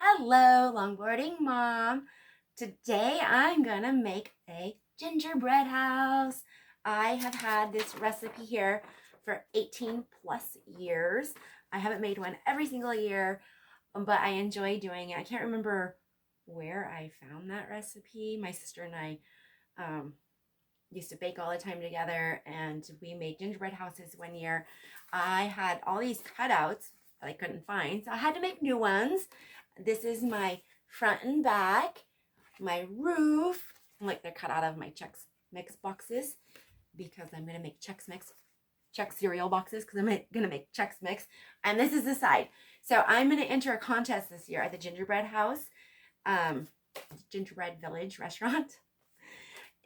Hello, longboarding mom. Today I'm gonna make a gingerbread house. I have had this recipe here for 18 plus years. I haven't made one every single year, but I enjoy doing it. I can't remember where I found that recipe. My sister and I used to bake all the time together, and we made gingerbread houses one year. I had all these cutouts that I couldn't find, so I had to make new ones. This is my front and back, my roof. Like they're cut out of my Chex Mix boxes because I'm gonna make Chex cereal boxes because I'm gonna make Chex Mix. And this is the side. So I'm gonna enter a contest this year at the Gingerbread House, Gingerbread Village restaurant.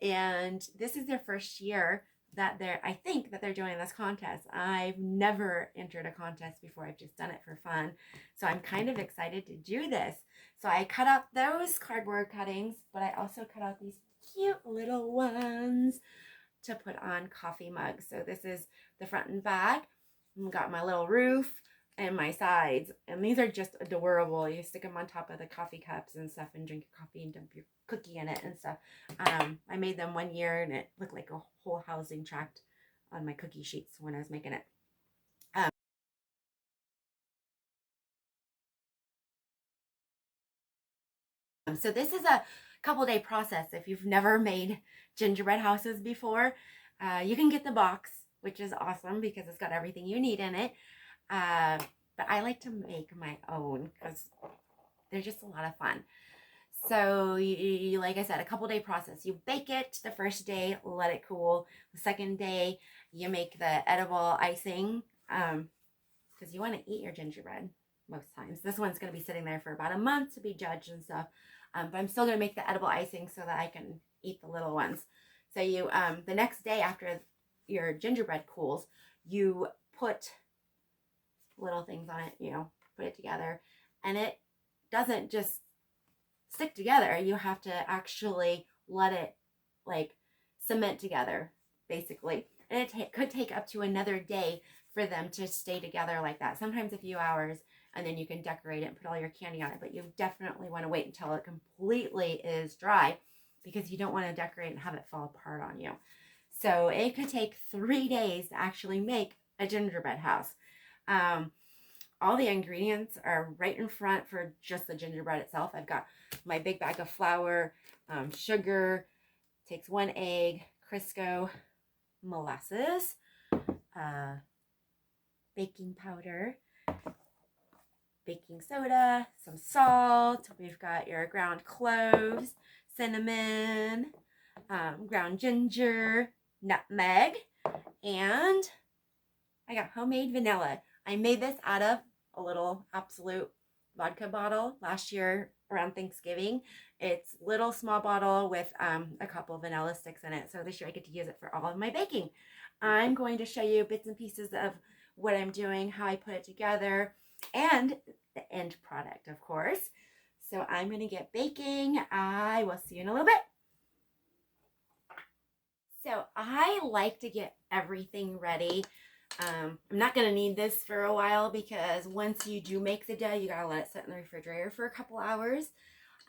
And this is their first year that I think that they're doing this contest. I've never entered a contest before. I've just done it for fun. So I'm kind of excited to do this. So I cut out those cardboard cuttings, but I also cut out these cute little ones to put on coffee mugs. So this is the front and back. I've got my little roof and my sides, and these are just adorable. You stick them on top of the coffee cups and stuff and drink your coffee and dump your cookie in it and stuff. I made them one year and it looked like a whole housing tract on my cookie sheets when I was making it. So this is a couple day process. If you've never made gingerbread houses before, you can get the box, which is awesome because it's got everything you need in it. But I like to make my own because they're just a lot of fun. So you, like I said, a couple day process. You bake it the first day, let it cool. The second day, you make the edible icing because you want to eat your gingerbread most times. This one's going to be sitting there for about a month to be judged and stuff. But I'm still going to make the edible icing so that I can eat the little ones. So you, the next day after your gingerbread cools, you put little things on it, put it together, and it doesn't just stick together. You have to actually let it like cement together, basically. And it could take up to another day for them to stay together like that. Sometimes a few hours, and then you can decorate it and put all your candy on it. But you definitely want to wait until it completely is dry because you don't want to decorate and have it fall apart on you. So it could take 3 days to actually make a gingerbread house. All the ingredients are right in front for just the gingerbread itself. I've got my big bag of flour, sugar, takes 1 egg, Crisco, molasses, baking powder, baking soda, some salt. We've got your ground cloves, cinnamon, ground ginger, nutmeg, and I got homemade vanilla. I made this out of a little Absolute vodka bottle last year around Thanksgiving. It's little small bottle with a couple of vanilla sticks in it. So this year I get to use it for all of my baking. I'm going to show you bits and pieces of what I'm doing, how I put it together, and the end product, of course. So I'm going to get baking. I will see you in a little bit. So I like to get everything ready. I'm not going to need this for a while because once you do make the dough, you got to let it sit in the refrigerator for a couple hours,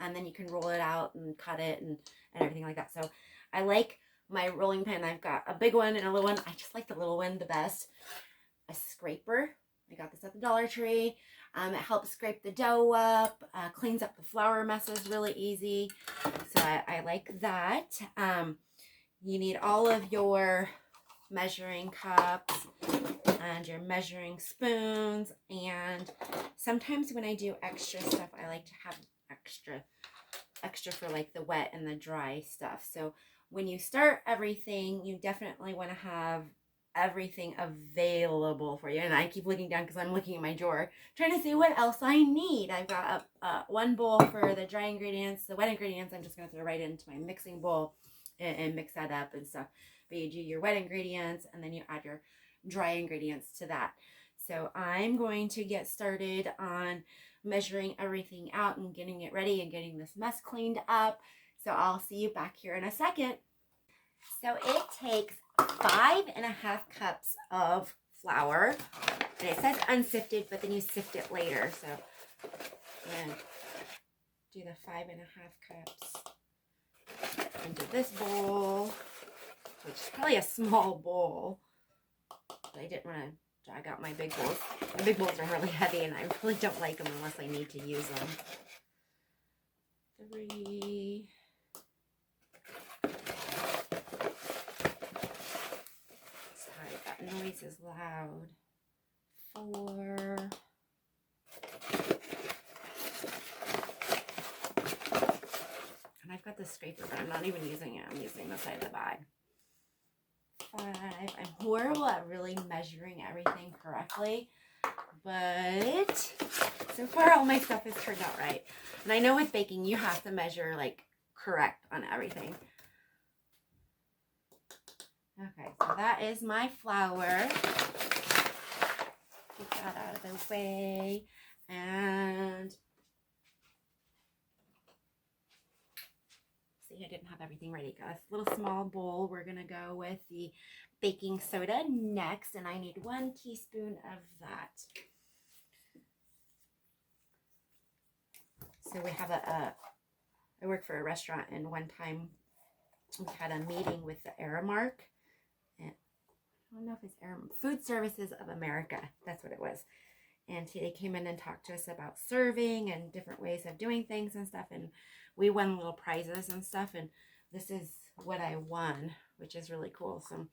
and then you can roll it out and cut it and everything like that. So I like my rolling pin. I've got a big one and a little one. I just like the little one the best. A scraper. I got this at the Dollar Tree. It helps scrape the dough up, cleans up the flour messes really easy. So I like that. You need all of your measuring cups and your measuring spoons, and sometimes when I do extra stuff I like to have extra for like the wet and the dry stuff. So when you start everything, you definitely want to have everything available for you. And I keep looking down because I'm looking at my drawer trying to see what else I need. I've got one bowl for the dry ingredients. The wet ingredients I'm just going to throw right into my mixing bowl and mix that up and stuff. But you do your wet ingredients and then you add your dry ingredients to that. So I'm going to get started on measuring everything out and getting it ready and getting this mess cleaned up. So I'll see you back here in a second. So it takes 5.5 cups of flour, and it says unsifted, but then you sift it later. So And do the 5.5 cups into this bowl, which is probably a small bowl. But I didn't want to drag out my big bowls. My big bowls are really heavy and I really don't like them unless I need to use them. 3. Sorry, that noise is loud. 4. And I've got the scraper, but I'm not even using it. I'm using the side of the bag. 5. I'm horrible at really measuring everything correctly, but so far all my stuff has turned out right. And I know with baking you have to measure like correct on everything. Okay, so that is my flour. Get that out of the way. And see, I didn't have everything ready. Got a little small bowl. We're gonna go with the baking soda next, and I need 1 teaspoon of that. So we have I work for a restaurant, and one time we had a meeting with the Aramark. And I don't know if it's Food Services of America. That's what it was. And they came in and talked to us about serving and different ways of doing things and stuff. And we won little prizes and stuff. And this is what I won, which is really cool. Some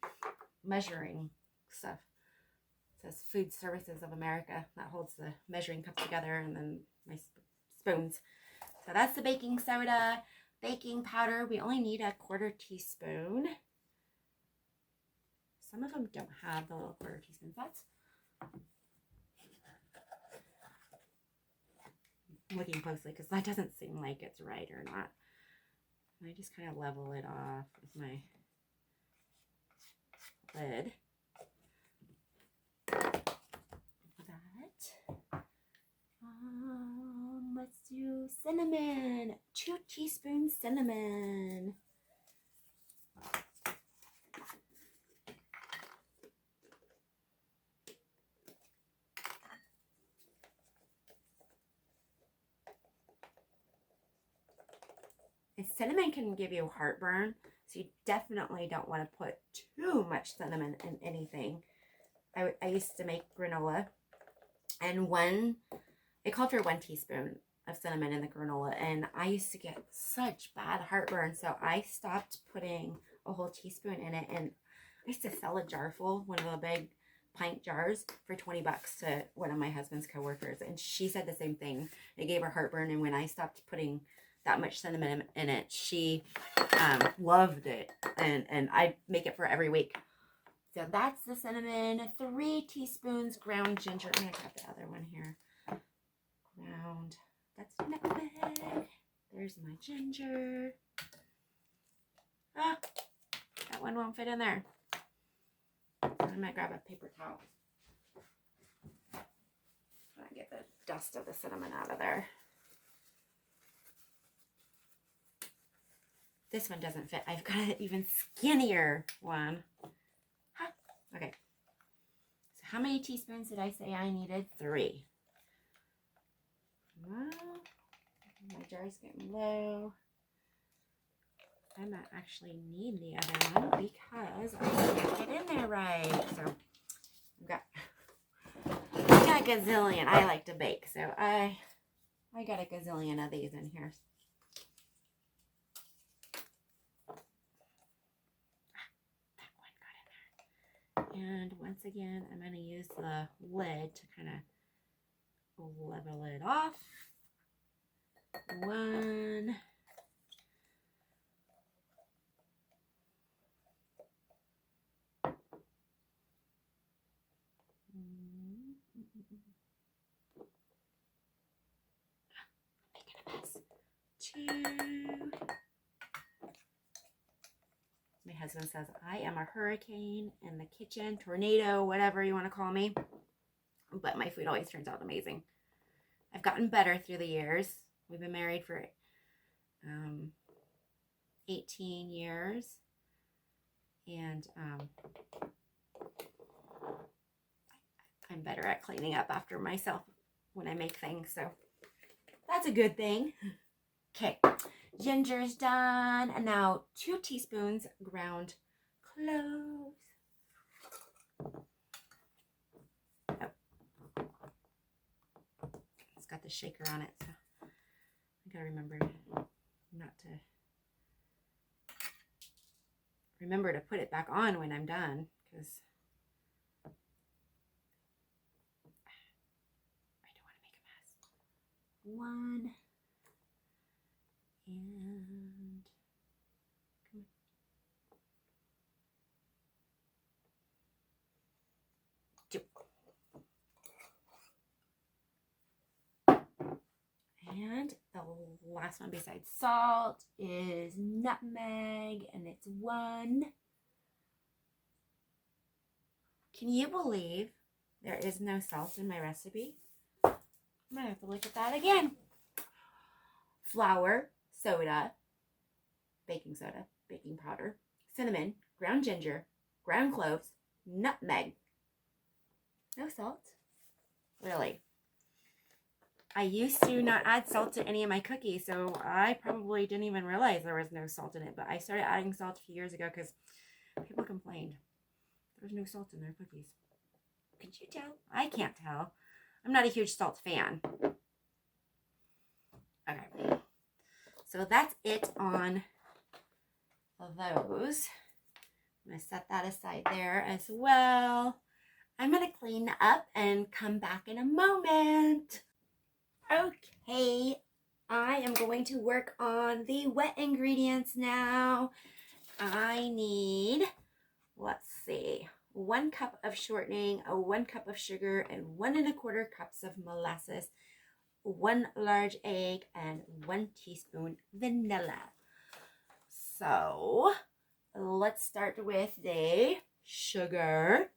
measuring stuff. It says Food Services of America. That holds the measuring cup together, and then my spoons. So that's the baking soda. Baking powder, we only need a 1/4 teaspoon. Some of them don't have the little 1/4 teaspoons. That's looking closely because that doesn't seem like it's right or not. And I just kind of level it off with my lid. Let's do cinnamon. 2 teaspoons cinnamon. And cinnamon can give you heartburn, so you definitely don't want to put too much cinnamon in anything. I used to make granola, and it called for 1 teaspoon of cinnamon in the granola, and I used to get such bad heartburn, so I stopped putting a whole teaspoon in it. And I used to sell a jar full, one of the big pint jars, for $20 to one of my husband's coworkers, and she said the same thing. It gave her heartburn, and when I stopped putting that much cinnamon in it, she loved it, and I make it for every week. So that's the cinnamon. 3 teaspoons ground ginger. I'm gonna grab the other one here. Ground. That's nutmeg. There's my ginger. Ah, that one won't fit in there. I'm gonna grab a paper towel. I'm gonna get the dust of the cinnamon out of there. This one doesn't fit. I've got an even skinnier one. Huh. Okay. So how many teaspoons did I say I needed? 3. Well, my jar's getting low. I might actually need the other one because I can't get in there right. So I've got a gazillion. I like to bake, so I got a gazillion of these in here. And once again, I'm going to use the lid to kind of level it off. 1. Making a mess. 2. My husband says I am a hurricane in the kitchen, tornado, whatever you want to call me. But my food always turns out amazing. I've gotten better through the years. We've been married for 18 years. And I'm better at cleaning up after myself when I make things. So That's a good thing. Okay, ginger's done. And now 2 teaspoons ground cloves. Oh. It's got the shaker on it, so I gotta remember to put it back on when I'm done, because I don't want to make a mess. 1 and And the last one besides salt is nutmeg, and it's 1. Can you believe there is no salt in my recipe? I'm gonna have to look at that again. Flour, soda, baking powder, cinnamon, ground ginger, ground cloves, nutmeg. No salt? Really? I used to not add salt to any of my cookies, so I probably didn't even realize there was no salt in it. But I started adding salt a few years ago because people complained there's no salt in their cookies. Could you tell? I can't tell. I'm not a huge salt fan. Okay. So that's it on those. I'm going to set that aside there as well. I'm going to clean up and come back in a moment. Okay, I am going to work on the wet ingredients now. I need, let's see, 1 cup of shortening, 1 cup of sugar, and 1 1/4 cups of molasses, 1 large egg, and 1 teaspoon vanilla. So let's start with the sugar.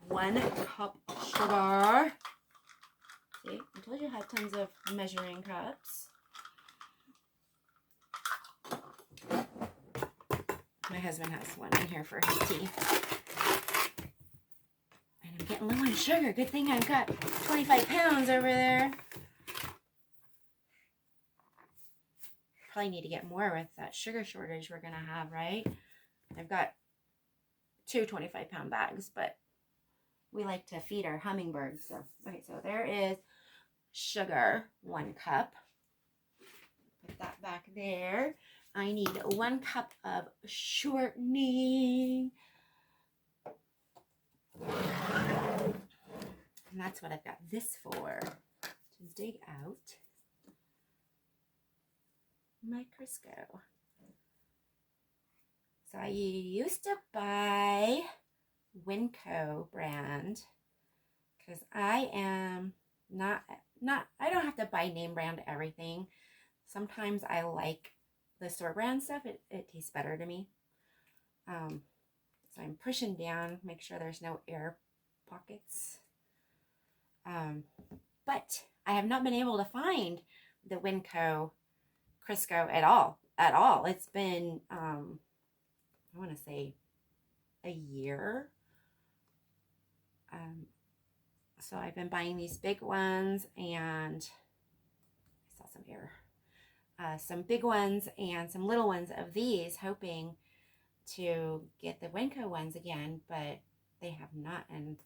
1 cup sugar. See, I told you I had tons of measuring cups. My husband has one in here for his tea. And I'm getting low on sugar. Good thing I've got 25 pounds over there. Probably need to get more with that sugar shortage we're going to have, right? I've got 2 25-pound bags, but we like to feed our hummingbirds. So, okay, so there is sugar, 1 cup. Put that back there. I need 1 cup of shortening. And that's what I've got this for. To dig out my Crisco. So I used to buy Winco brand because I am not I don't have to buy name brand everything. Sometimes I like the store brand stuff. It tastes better to me. So I'm pushing down, make sure there's no air pockets. But I have not been able to find the Winco Crisco at all. It's been I want to say a year. So I've been buying these big ones, and I saw some air. Some big ones and some little ones of these, hoping to get the Winco ones again, but they have not. And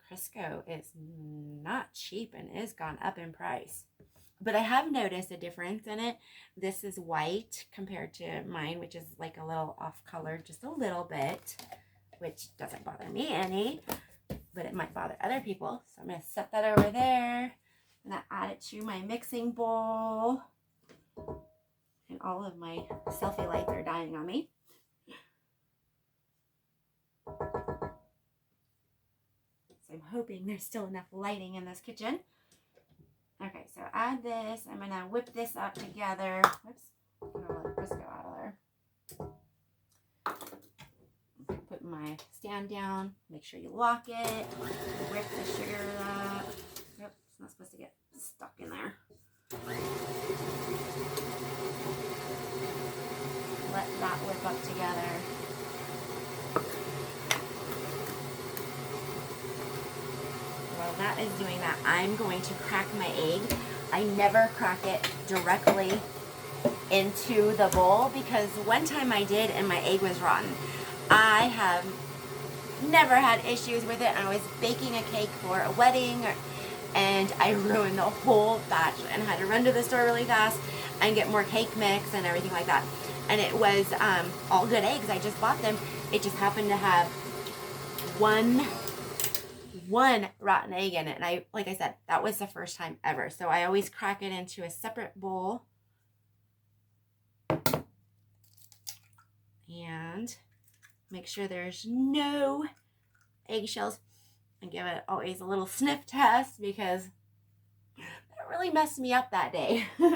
Crisco is not cheap and is gone up in price. But I have noticed a difference in it. This is white compared to mine, which is like a little off color, just a little bit, which doesn't bother me any, but it might bother other people. So I'm going to set that over there. I'm going to add it to my mixing bowl. And all of my selfie lights are dying on me. So I'm hoping there's still enough lighting in this kitchen. Okay, so add this. I'm going to whip this up together. Whoops. I'm going to let Crisco out of there. Put my stand down. Make sure you lock it. Whip the sugar up. Nope, it's not supposed to get stuck in there. Let that whip up together. While that Matt is doing that, I'm going to crack my egg. I never crack it directly into the bowl because one time I did and my egg was rotten. I have never had issues with it. I was baking a cake for a wedding and I ruined the whole batch and had to run to the store really fast and get more cake mix and everything like that. And it was all good eggs. I just bought them. It just happened to have one rotten egg in it. And like I said, that was the first time ever. So I always crack it into a separate bowl. And make sure there's no eggshells. And give it always a little sniff test because that really messed me up that day. So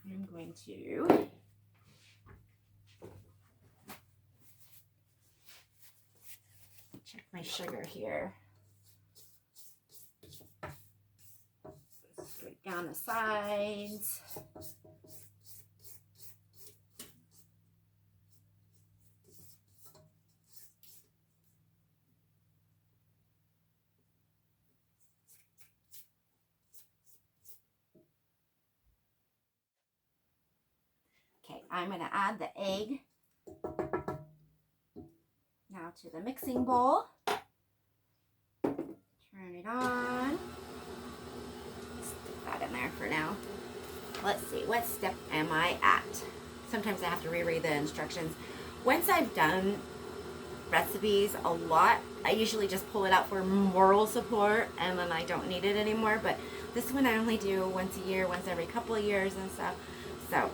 I'm going to check my sugar here. Straight down the sides. Okay, I'm going to add the egg now to the mixing bowl. Turn it on. Stick that in there for now. Let's see, what step am I at? Sometimes I have to reread the instructions. Once I've done recipes a lot, I usually just pull it out for moral support and then I don't need it anymore. But this one I only do once a year, once every couple of years and stuff. So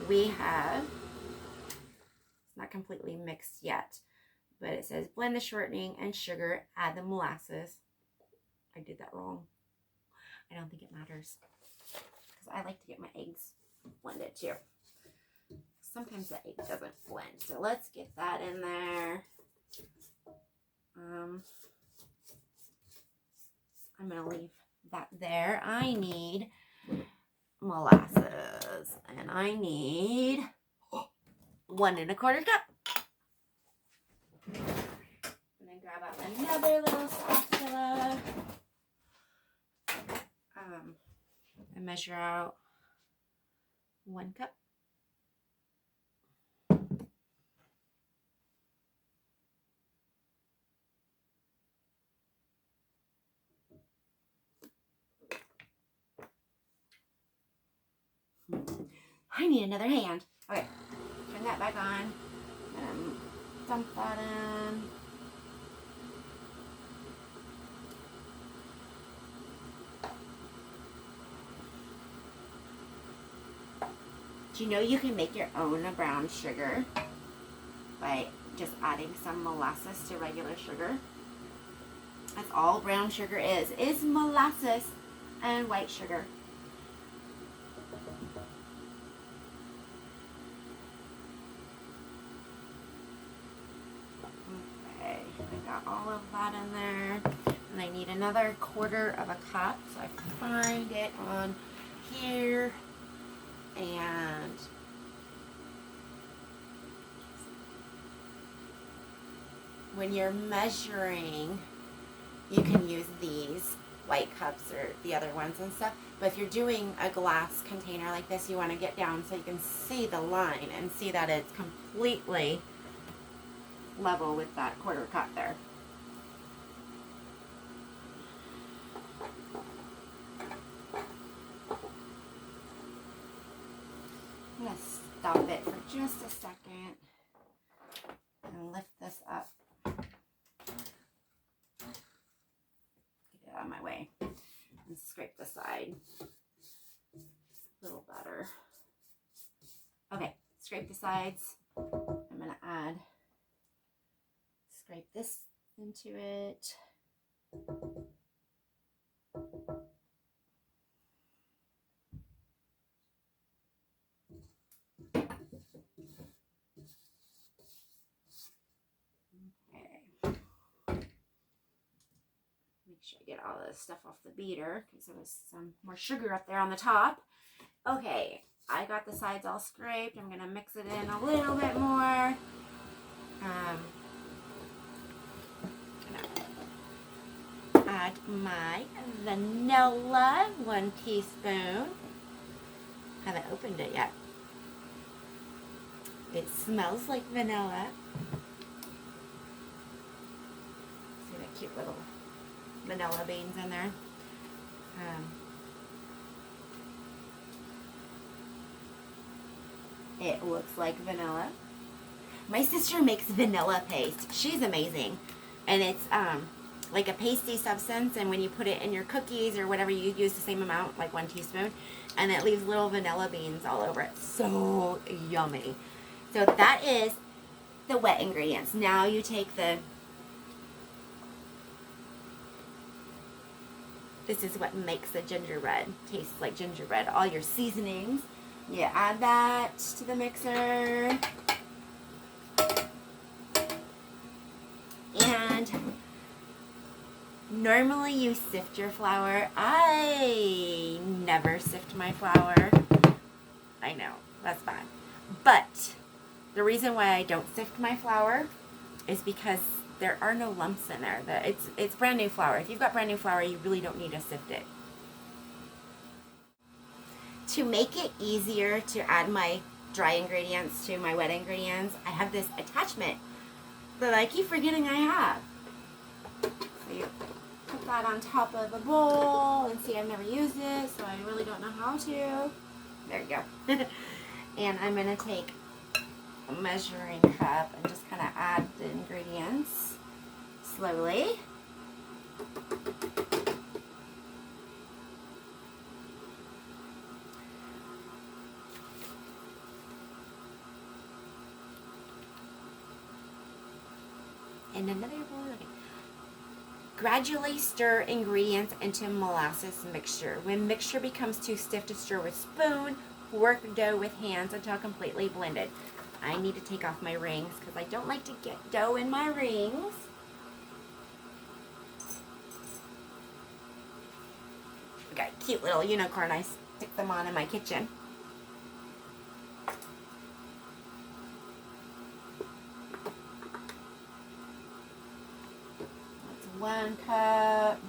we have, it's not completely mixed yet, but it says blend the shortening and sugar, add the molasses. I did that wrong. I don't think it matters because I like to get my eggs blended too. Sometimes the egg doesn't blend, so let's get that in there. I'm gonna leave that there. I need molasses and I need 1 1/4 cup. And then grab out another little spatula and measure out 1 cup. I need another hand. Okay, turn that back on. Dump that in. Do you know you can make your own brown sugar by just adding some molasses to regular sugar? That's all brown sugar is molasses and white sugar. Okay, I got all of that in there. And I need another 1/4 cup. So I find it on here. And when you're measuring, you can use these white cups or the other ones and stuff. But if you're doing a glass container like this, you want to get down so you can see the line and see that it's completely level with that 1/4 cup there. I'm going to stop it for just a second and lift this up. Get it out of my way and scrape the side a little better. Okay, scrape the sides. I'm going to scrape this into it. Make sure I get all this stuff off the beater because there was some more sugar up there on the top. Okay, I got the sides all scraped. I'm going to mix it in a little bit more. I'm going to add my vanilla, 1 teaspoon. Haven't opened it yet. It smells like vanilla. See the cute little vanilla beans in there. It looks like vanilla. My sister makes vanilla paste. She's amazing. And it's like a pasty substance, and when you put it in your cookies or whatever, you use the same amount, like 1 teaspoon, and it leaves little vanilla beans all over it. So yummy. So that is the wet ingredients. Now you take this is what makes the gingerbread taste like gingerbread. All your seasonings. You add that to the mixer. And normally you sift your flour. I never sift my flour. I know, that's bad. But the reason why I don't sift my flour is because there are no lumps in there. It's brand new flour. If you've got brand new flour, you really don't need to sift it. To make it easier to add my dry ingredients to my wet ingredients, I have this attachment that I keep forgetting I have. So you put that on top of the bowl, and see, I've never used it, so I really don't know how to. There you go. And I'm going to take a measuring cup and just kind of add the ingredients slowly. And another bowl. Gradually stir ingredients into molasses mixture. When mixture becomes too stiff to stir with spoon, work dough with hands until completely blended. I need to take off my rings because I don't like to get dough in my rings. I got a cute little unicorn. I stick them on in my kitchen. That's 1 cup.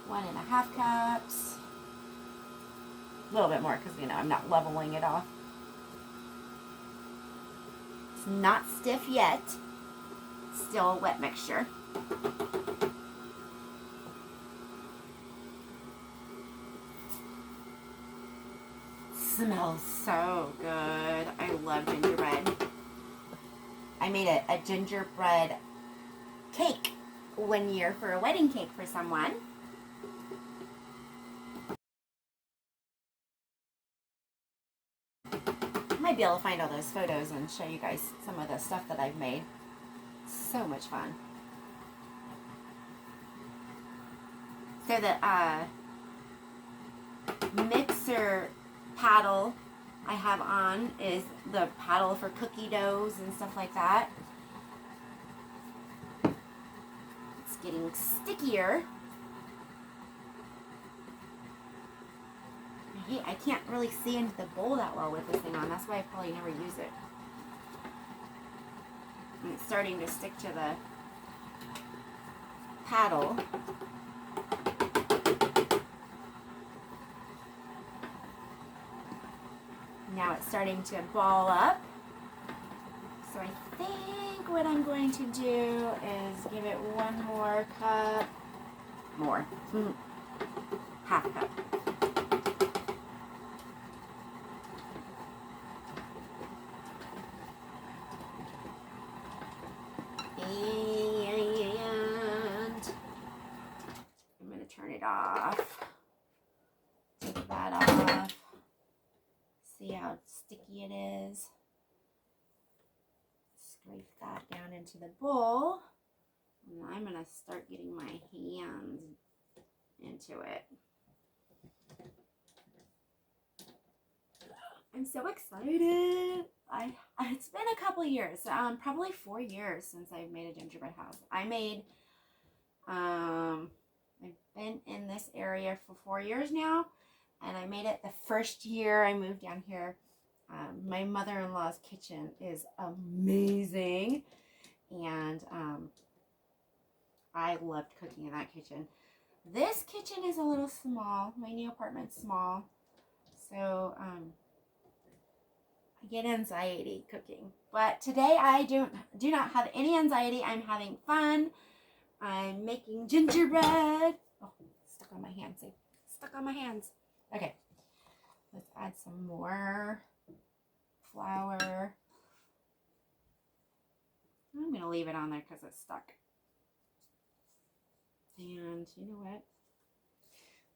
One and a half cups. A little bit more because, I'm not leveling it off. It's not stiff yet. It's still a wet mixture. Smells so good. I love gingerbread. I made a gingerbread cake one year for a wedding cake for someone. I might be able to find all those photos and show you guys some of the stuff that I've made. So much fun. So the mixer paddle I have on is the paddle for cookie doughs and stuff like that. It's getting stickier. I can't really see into the bowl that well with this thing on. That's why I probably never use it. And it's starting to stick to the paddle. Now it's starting to ball up. So I think what I'm going to do is give it 1 more cup. More. Half cup. And I'm going to turn it off. Take that off. See how sticky it is. Scrape that down into the bowl. And I'm going to start getting my hands into it. I'm so excited. It's been a couple years, probably 4 years since I've made a gingerbread house. I've been in this area for 4 years now, And I made it the first year I moved down here. My mother-in-law's kitchen is amazing. And I loved cooking in that kitchen. This kitchen is a little small. My new apartment's small. So I get anxiety cooking. But today I do not have any anxiety. I'm having fun. I'm making gingerbread. Oh, stuck on my hands. See? Stuck on my hands. Okay. Let's add some more flour. I'm going to leave it on there because it's stuck. And you know what?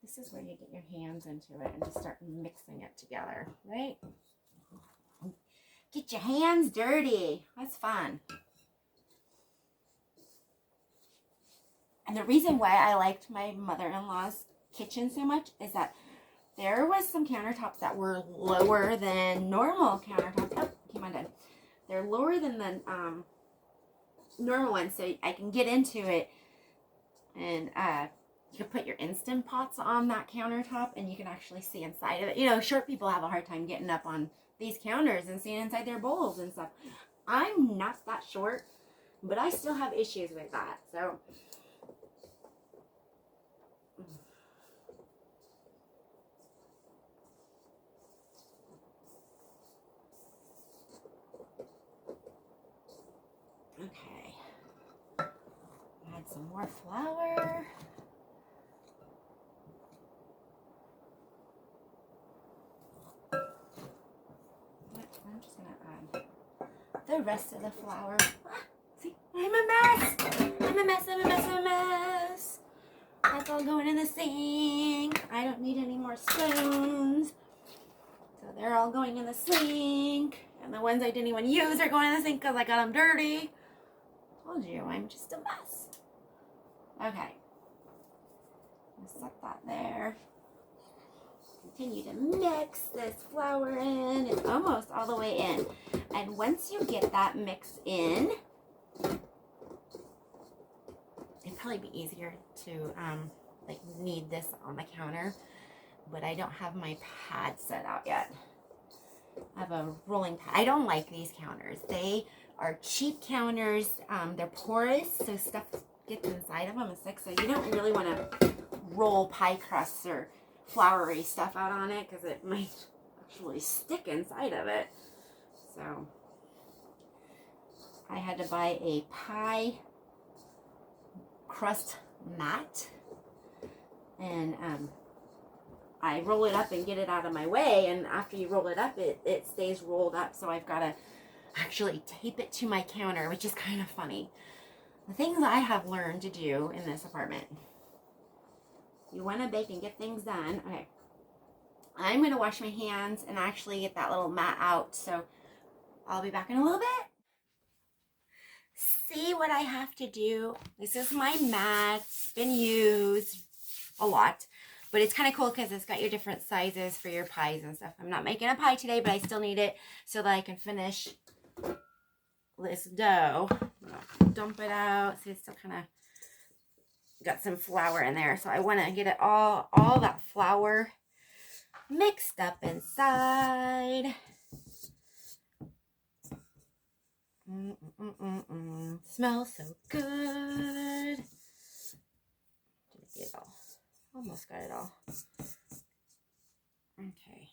This is where you get your hands into it and just start mixing it together, right? Get your hands dirty. That's fun. And the reason why I liked my mother-in-law's kitchen so much is that there was some countertops that were lower than normal countertops. Oh, came undone. They're lower than the normal ones, so I can get into it. And you can put your Instant Pots on that countertop and you can actually see inside of it. You know, short people have a hard time getting up on these counters and seeing inside their bowls and stuff. I'm not that short, but I still have issues with that. So okay. Add some more flour. I'm just gonna add the rest of the flour. See, I'm a mess. I'm a mess. I'm a mess. I'm a mess. That's all going in the sink. I don't need any more spoons. So they're all going in the sink. And the ones I didn't even use are going in the sink because I got them dirty. Told you, I'm just a mess. Okay. I'll set that there. Continue to mix this flour in. It's almost all the way in. And once you get that mix in, it'd probably be easier to like knead this on the counter, but I don't have my pad set out yet. I have a rolling pad. I don't like these counters. They are cheap counters. They're porous, so stuff gets inside of them and sticks. So you don't really want to roll pie crusts or floury stuff out on it because it might actually stick inside of it. So I had to buy a pie crust mat, and I roll it up and get it out of my way, and after you roll it up it stays rolled up, so I've got to actually tape it to my counter, which is kind of funny. The things I have learned to do in this apartment. You want to bake and get things done. Okay, I'm going to wash my hands and actually get that little mat out, so I'll be back in a little bit. See what I have to do. This is my mat. It's been used a lot, but it's kind of cool because it's got your different sizes for your pies and stuff. I'm not making a pie today, but I still need it so that I can finish this dough. Dump it out. See, it's still kind of got some flour in there, so I want to get it all that flour mixed up inside. Smells so good. Did I get it all? Almost got it all. Okay,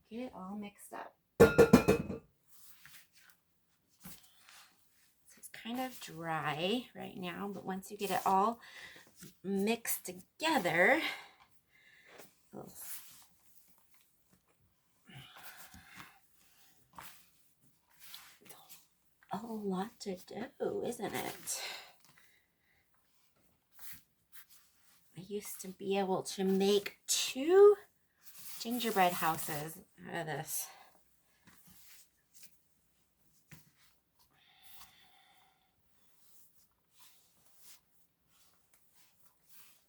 get it all mixed up. So it's kind of dry right now, but once you get it all mixed together, a lot to do, isn't it? I used to be able to make 2 gingerbread houses out of this.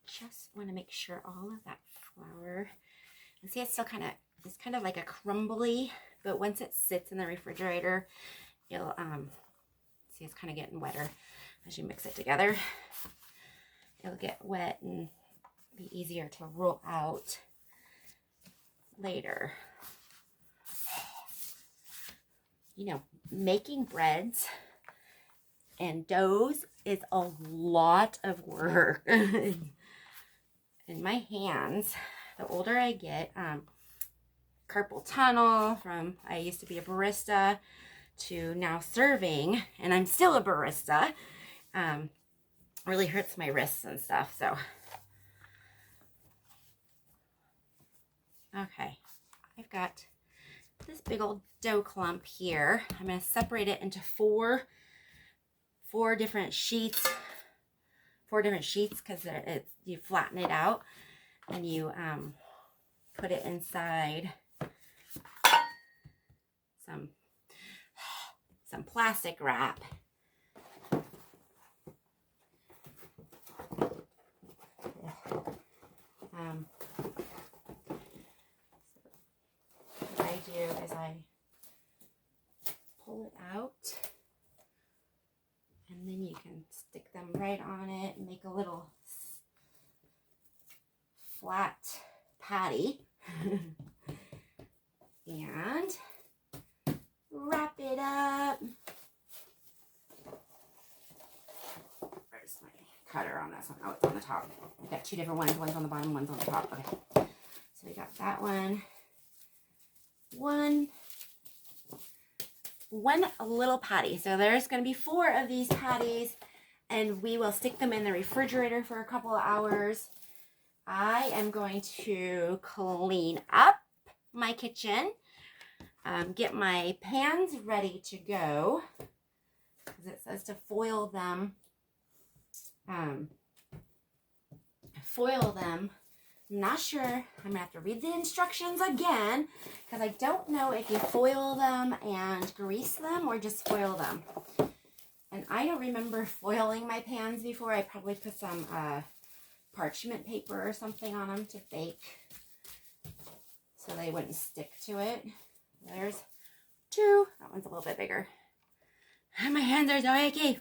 Just want to make sure all of that flour, and see, it's still it's kind of like a crumbly, but once it sits in the refrigerator, it'll see, it's kind of getting wetter as you mix it together. It'll get wet and be easier to roll out. later. You know, making breads and doughs is a lot of work. In my hands, the older I get, carpal tunnel from, I used to be a barista to now serving, and I'm still a barista, really hurts my wrists and stuff. So, okay, I've got this big old dough clump here. I'm going to separate it into four different sheets. 4 different sheets, because you flatten it out and you put it inside some plastic wrap. What I do is I pull it out, and then you can stick them right on it and make a little flat patty. And wrap it up. Where's my cutter on this one? Oh, it's on the top. I've got 2 different ones. One's on the bottom, one's on the top. Okay. So we got that one. One little patty. So there's going to be 4 of these patties, and we will stick them in the refrigerator for a couple of hours. I am going to clean up my kitchen, get my pans ready to go, because it says to foil them. I'm not sure. I'm gonna have to read the instructions again, because I don't know if you foil them and grease them or just foil them. And I don't remember foiling my pans before. I probably put some parchment paper or something on them to bake so they wouldn't stick to it. There's 2. That one's a little bit bigger. My hands are so achy.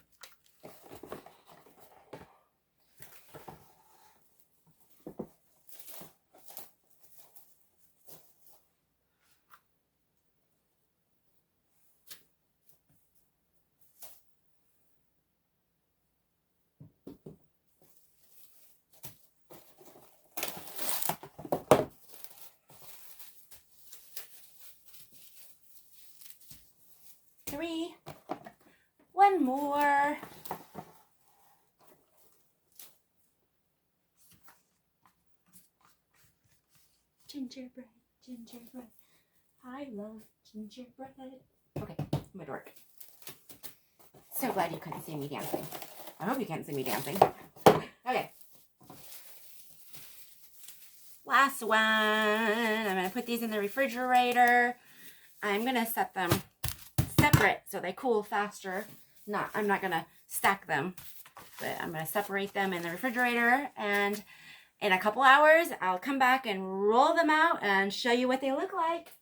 One more. Gingerbread, gingerbread. I love gingerbread. Okay, I'm at work. So glad you couldn't see me dancing. I hope you can't see me dancing. Okay. Last one. I'm going to put these in the refrigerator. I'm going to set them separate so they cool faster. I'm not going to stack them, but I'm going to separate them in the refrigerator, and in a couple hours I'll come back and roll them out and show you what they look like.